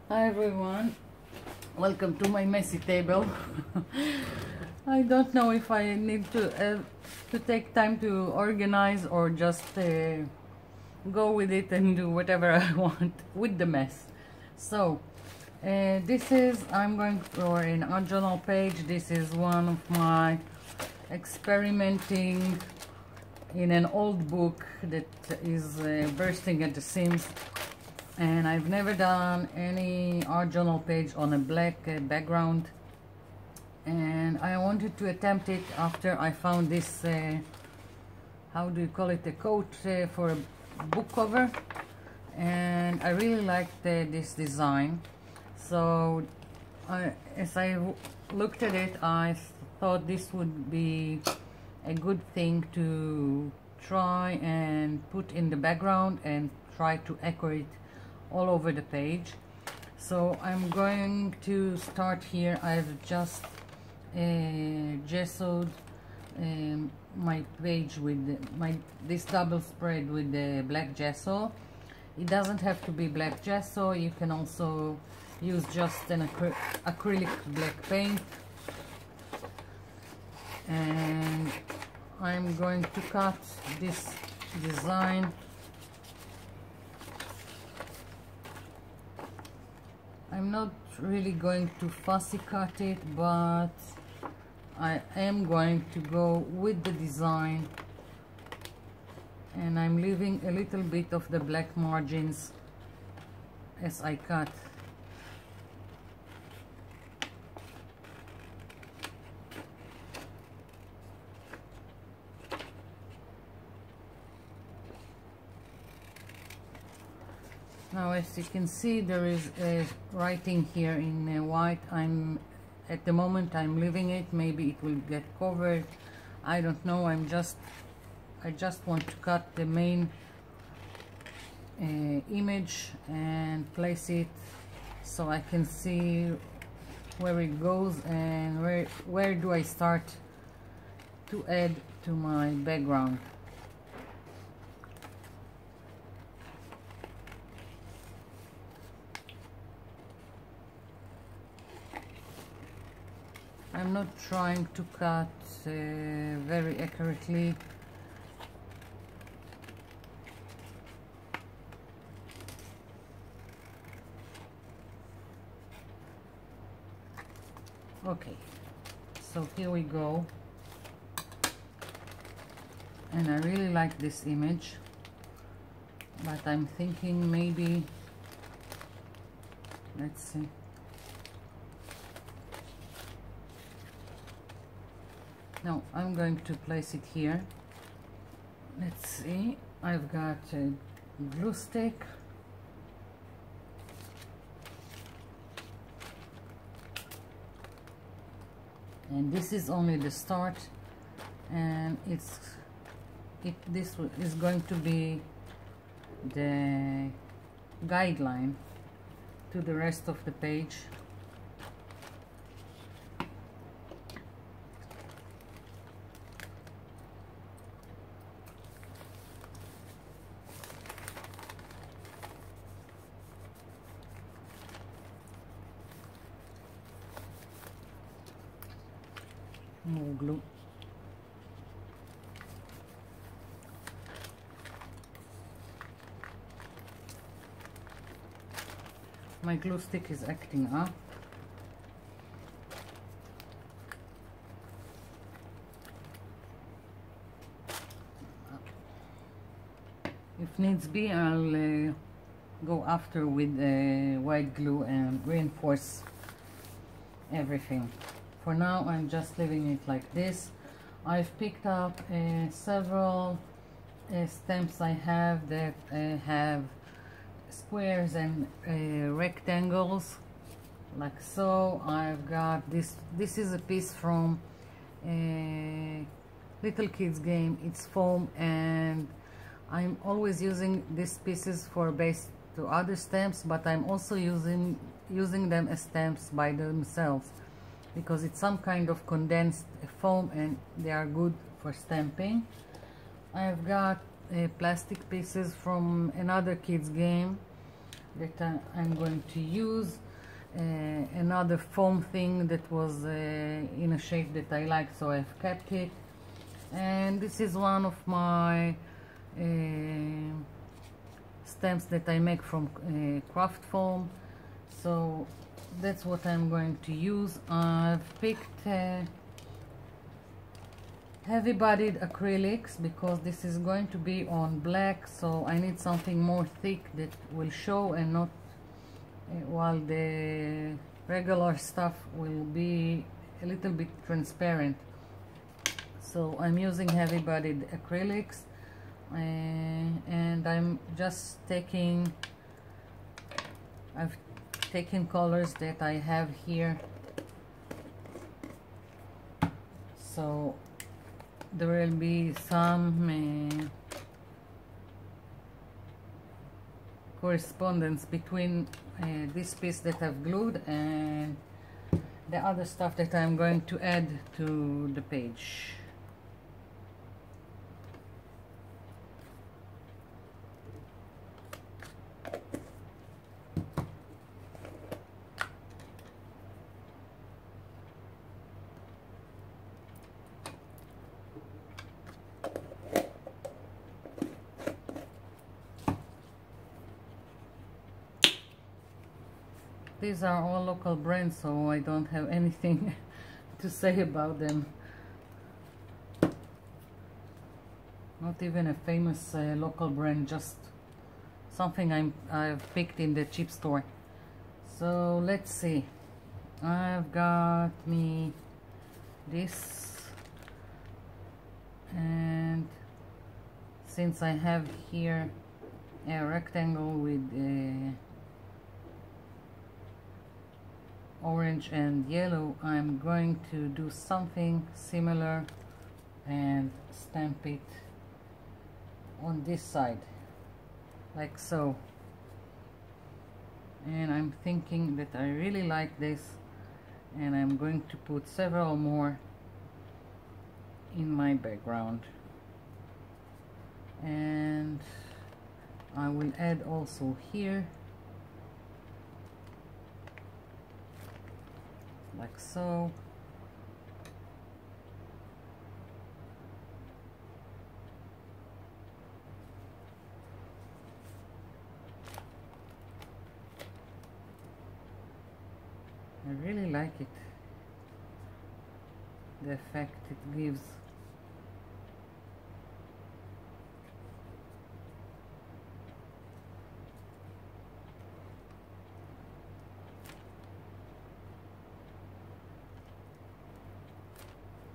Hi everyone, welcome to my messy table. I don't know if I need to take time to organize or just go with it and do whatever I want with the mess. So this is, I'm going for an art journal page. This is one of my experimenting in an old book that is bursting at the seams, and I've never done any art journal page on a black background, and I wanted to attempt it after I found this how do you call it, a coat for a book cover, and I really liked this design. So as I looked at it, I thought this would be a good thing to try and put in the background and try to echo it all over the page. So I'm going to start here. I've just gessoed my page with this double spread with the black gesso. It doesn't have to be black gesso, you can also use just an acrylic black paint. And I'm going to cut this design. I'm not really going to fussy cut it, but I am going to go with the design, and I'm leaving a little bit of the black margins as I cut. Now, as you can see, there is a writing here in white. At the moment I'm leaving it. Maybe it will get covered, I don't know. I just want to cut the main image and place it so I can see where it goes and where do I start to add to my background. I'm not trying to cut very accurately. Okay, so here we go. And I really like this image, but I'm thinking maybe, let's see. Now I'm going to place it here. Let's see, I've got a glue stick. And this is only the start, and this is going to be the guideline to the rest of the page. More glue. My glue stick is acting up. If needs be, I'll go after with white glue and reinforce everything. For now, I'm just leaving it like this. I've picked up several stamps I have that have squares and rectangles, like so. I've got this. This is a piece from a Little Kids game. It's foam, and I'm always using these pieces for base to other stamps, but I'm also using them as stamps by themselves, because it's some kind of condensed foam and they are good for stamping. I've got plastic pieces from another kids game that I'm going to use. Another foam thing that was in a shape that I like, so I've kept it. And this is one of my stamps that I make from craft foam, so that's what I'm going to use. I've picked heavy-bodied acrylics because this is going to be on black, so I need something more thick that will show and not while the regular stuff will be a little bit transparent. So I'm using heavy-bodied acrylics, and I'm just I've taken colors that I have here, so there will be some correspondence between this piece that I've glued and the other stuff that I'm going to add to the page. These are all local brands, so I don't have anything to say about them. Not even a famous local brand, just something I've picked in the cheap store. So let's see. I've got me this, and since I have here a rectangle with orange and yellow, I'm going to do something similar and stamp it on this side like so. And I'm thinking that I really like this, and I'm going to put several more in my background, and I will add also here like so. I really like it, the effect it gives.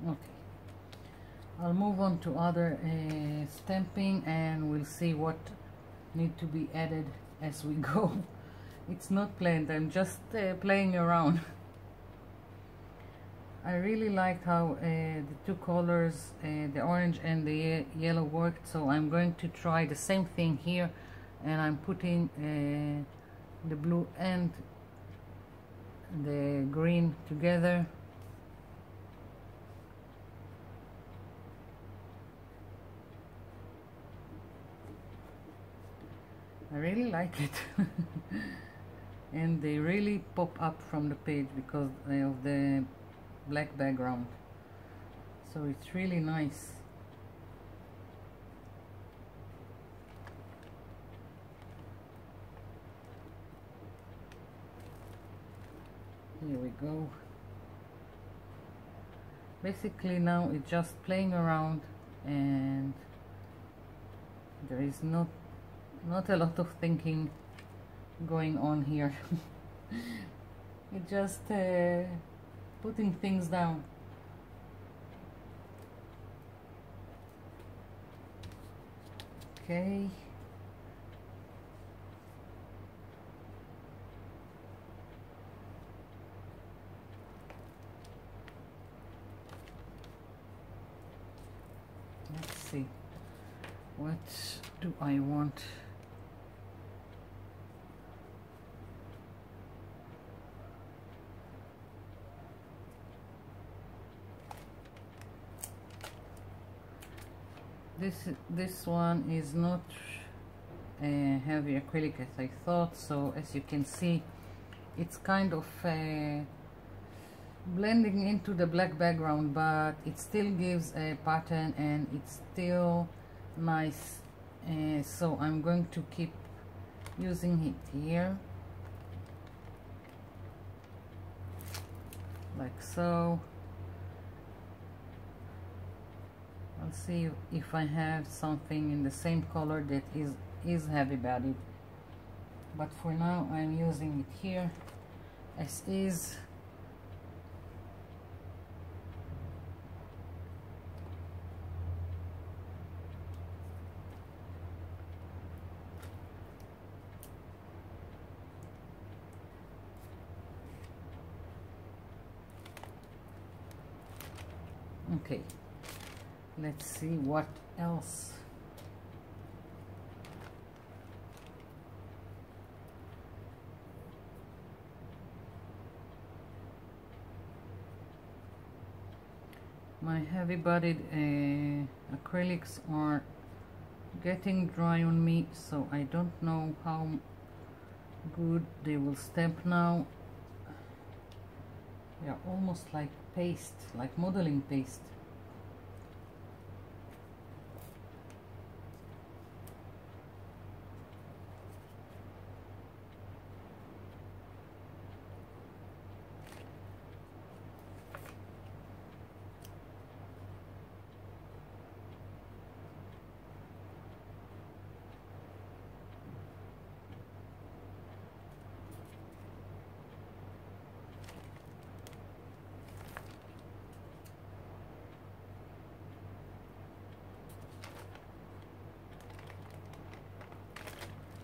Okay, I'll move on to other stamping, and we'll see what need to be added as we go. It's not planned, I'm just playing around. I really liked how the two colors, the orange and the yellow, worked, so I'm going to try the same thing here, and I'm putting the blue and the green together. I really like it. And they really pop up from the page because of the black background, so it's really nice. Here we go. Basically now it's just playing around, and there is not a lot of thinking going on here. It's just putting things down. Okay. Let's see. What do I want? This one is not heavy acrylic as I thought. So as you can see, it's kind of blending into the black background, but it still gives a pattern and it's still nice. So I'm going to keep using it here, like so. I'll see if I have something in the same color that is heavy bodied, but for now I'm using it here as is. Okay, let's see what else. My heavy-bodied acrylics are getting dry on me, so I don't know how good they will stamp now. They are almost like paste, like modeling paste.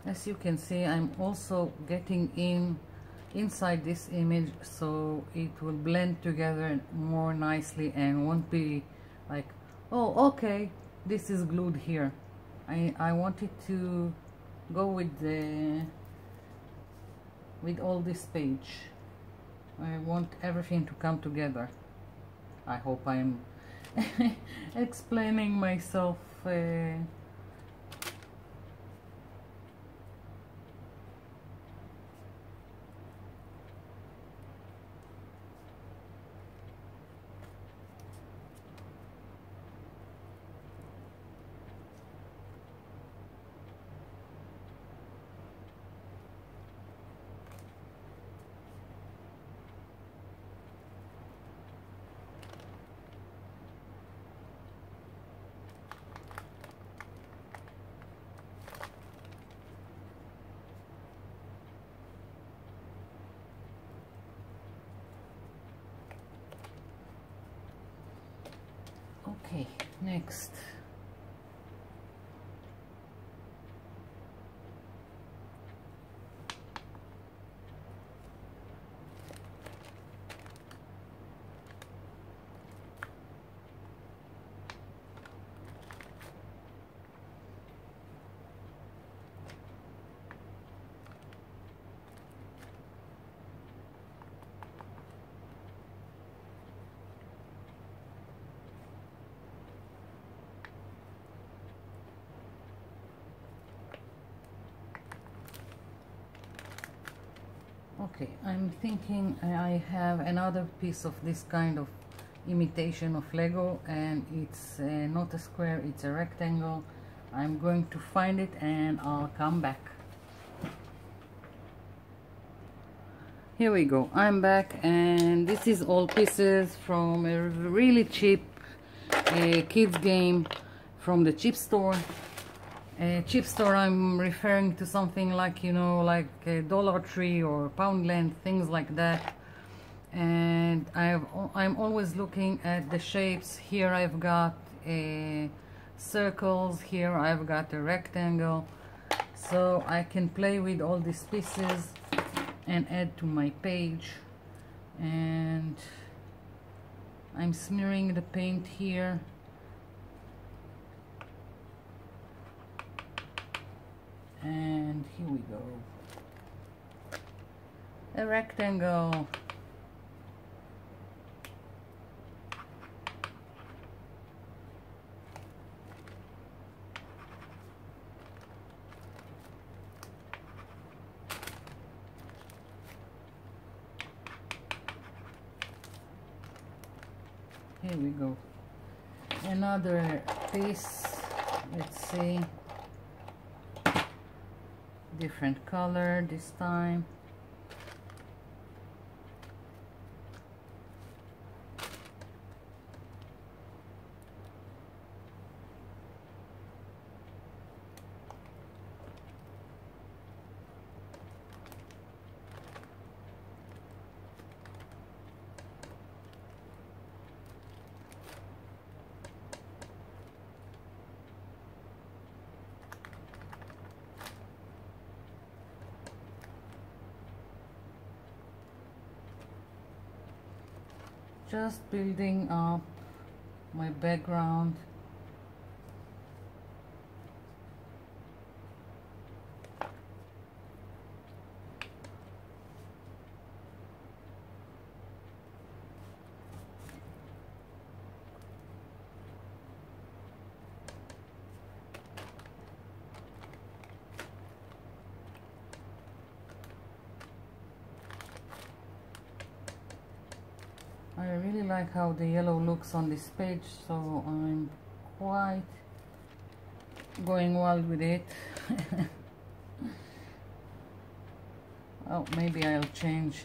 As you can see, I'm also getting inside this image, so it will blend together more nicely and won't be like, oh okay, this is glued here. I wanted to go with all this page. I want everything to come together. I hope I'm explaining myself okay, next. Okay, I'm thinking I have another piece of this kind of imitation of Lego, and it's not a square, it's a rectangle. I'm going to find it and I'll come back. Here we go, I'm back, and this is all pieces from a really cheap kids game from the cheap store. Cheap store, I'm referring to something like, you know, like a Dollar Tree or Poundland, things like that. And I'm always looking at the shapes. Here I've got circles, here I've got a rectangle, so I can play with all these pieces and add to my page. And I'm smearing the paint here. And here we go, a rectangle. Here we go. Another piece. Let's see. Different color this time. Just building up my background. I really like how the yellow looks on this page, so I'm quite going wild with it. Oh, maybe I'll change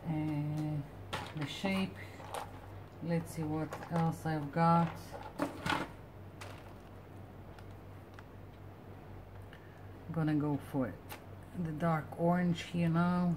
the shape. Let's see what else I've got. I'm gonna go for the dark orange here now.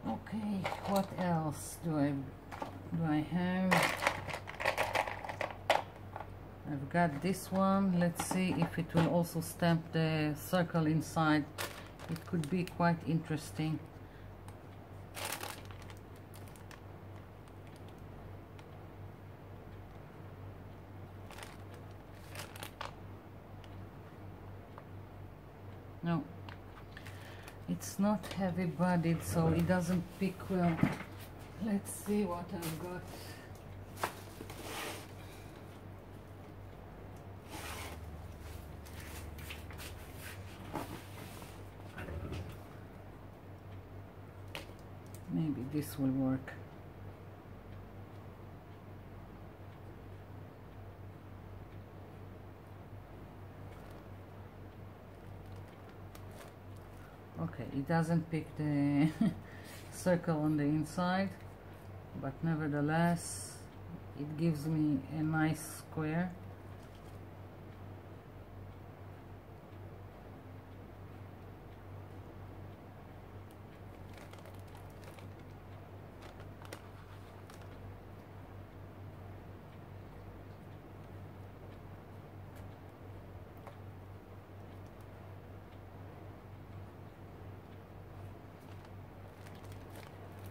Okay, what else do I have? I've got this one. Let's see if it will also stamp the circle inside. It could be quite interesting. No, it's not heavy bodied, so it doesn't pick well. Let's see what I've got. Maybe this will work. Okay, it doesn't pick the circle on the inside, but nevertheless it gives me a nice square.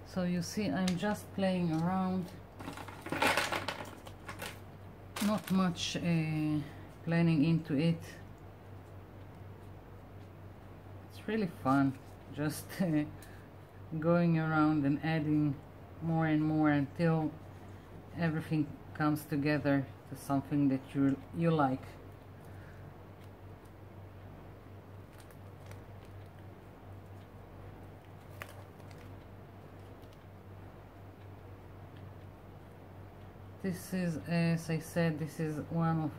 So you see, I'm just playing around, not much planning into it. It's really fun, just going around and adding more and more until everything comes together to something that you like. This is, as I said, this is one of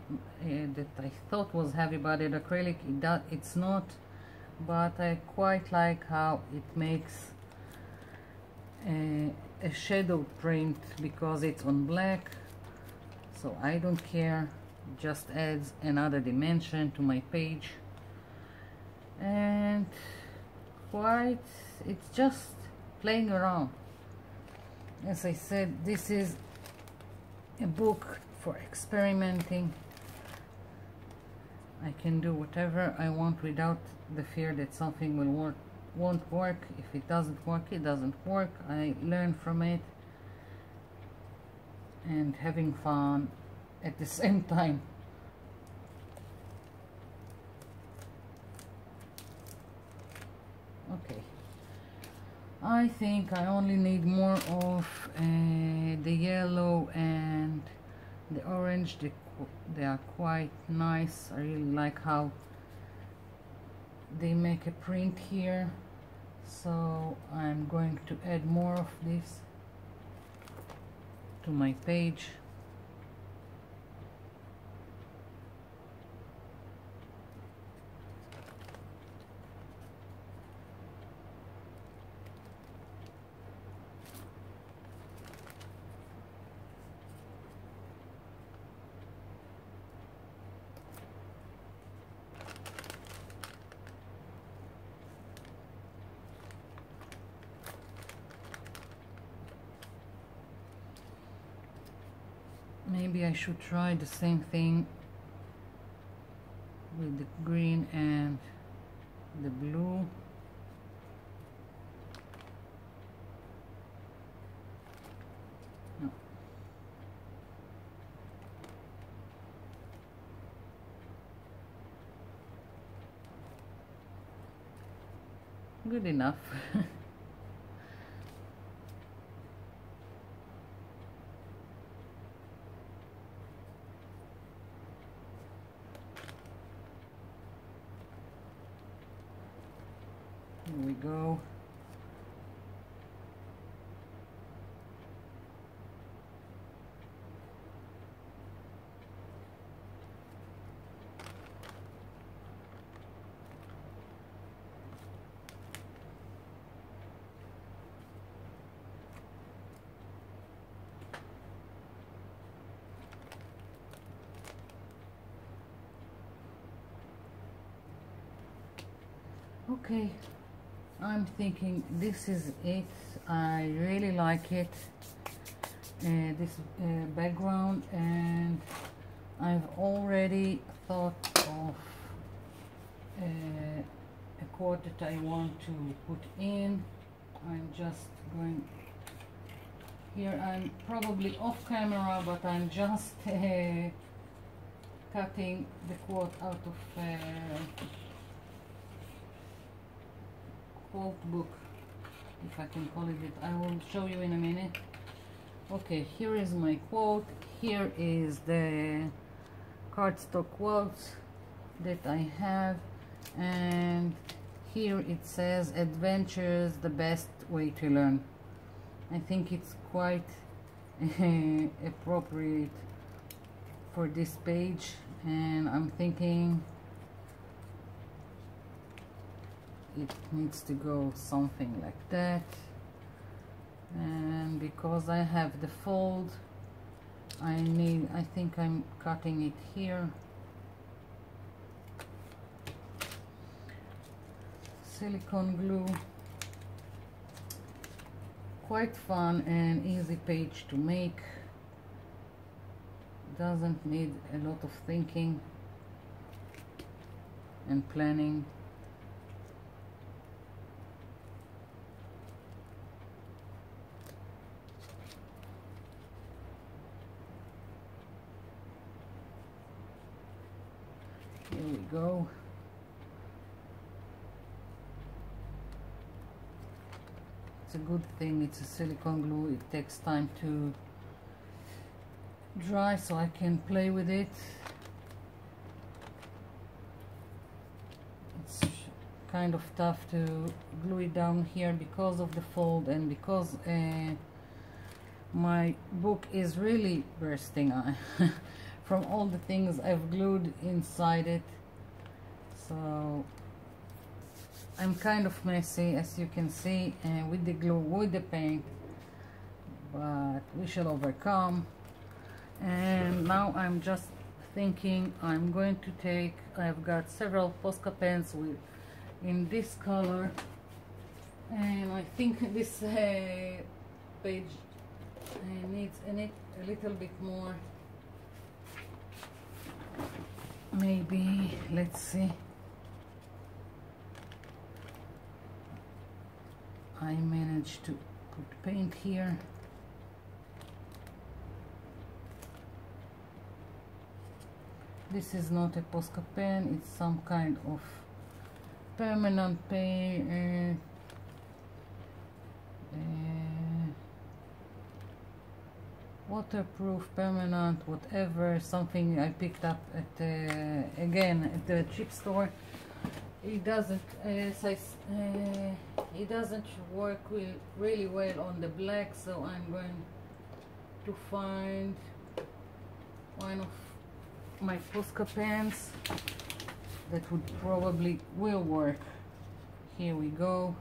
that I thought was heavy-bodied acrylic. It's not, but I quite like how it makes a shadow print because it's on black. So I don't care, it just adds another dimension to my page. And it's just playing around. As I said, this is a book for experimenting. I can do whatever I want without the fear that something will won't work. If it doesn't work, it doesn't work. I learn from it and having fun at the same time. Okay, I think I only need more of the yellow and the orange. They are quite nice. I really like how they make a print here, so I'm going to add more of this to my page. Maybe I should try the same thing with the green and the blue. No. Good enough. Here we go. Okay, I'm thinking this is it. I really like it, this background, and I've already thought of a quote that I want to put in. I'm just going here. I'm probably off camera, but I'm just cutting the quote out of quote book, if I can call it that. I will show you in a minute. Okay, here is my quote. Here is the cardstock quotes that I have, and here it says, "Adventure is the best way to learn." I think it's quite appropriate for this page, and I'm thinking it needs to go something like that. And because I have the fold, I think I'm cutting it here. Silicone glue. Quite fun and easy page to make. Doesn't need a lot of thinking and planning. Here we go. It's a good thing it's a silicone glue. It takes time to dry so I can play with it. It's kind of tough to glue it down here because of the fold, and because my book is really bursting from all the things I've glued inside it. So I'm kind of messy, as you can see, with the glue, with the paint, but we shall overcome. And now I'm just thinking I'm going to take, I've got several Posca pens in this color, and I think this page needs a little bit more. Maybe, let's see. I managed to put paint here. This is not a Posca pen, it's some kind of permanent paint, waterproof, permanent, whatever, something I picked up at again at the cheap store. It doesn't it doesn't work really well on the black, so I'm going to find one of my Posca pens that would probably will work. Here we go.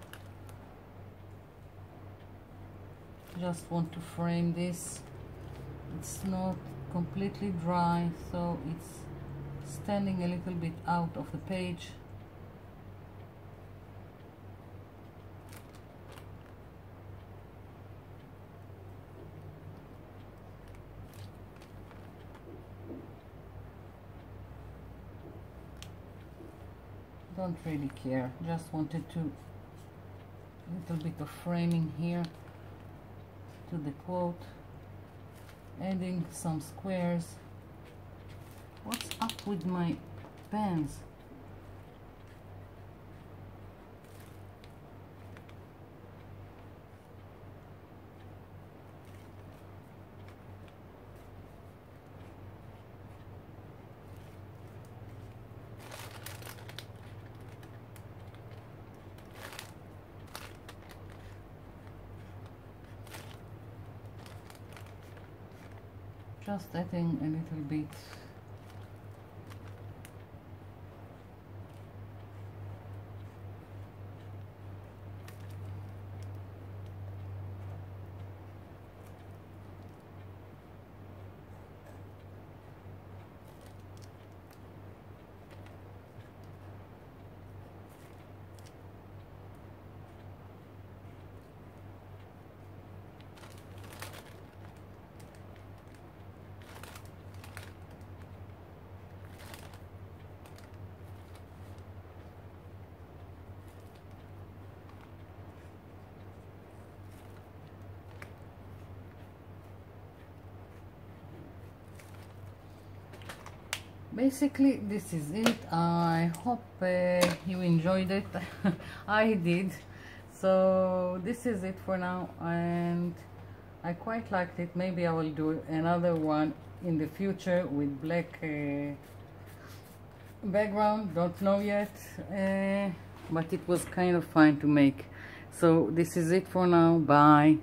Just want to frame this. It's not completely dry, so it's standing a little bit out of the page. Don't really care, just wanted to little bit of framing here to the quote, adding some squares. What's up with my pens? Just adding a little bit. Basically this is it. I hope you enjoyed it. I did. So this is it for now, and I quite liked it. Maybe I will do another one in the future with black background, don't know yet, but it was kind of fun to make. So this is it for now. Bye.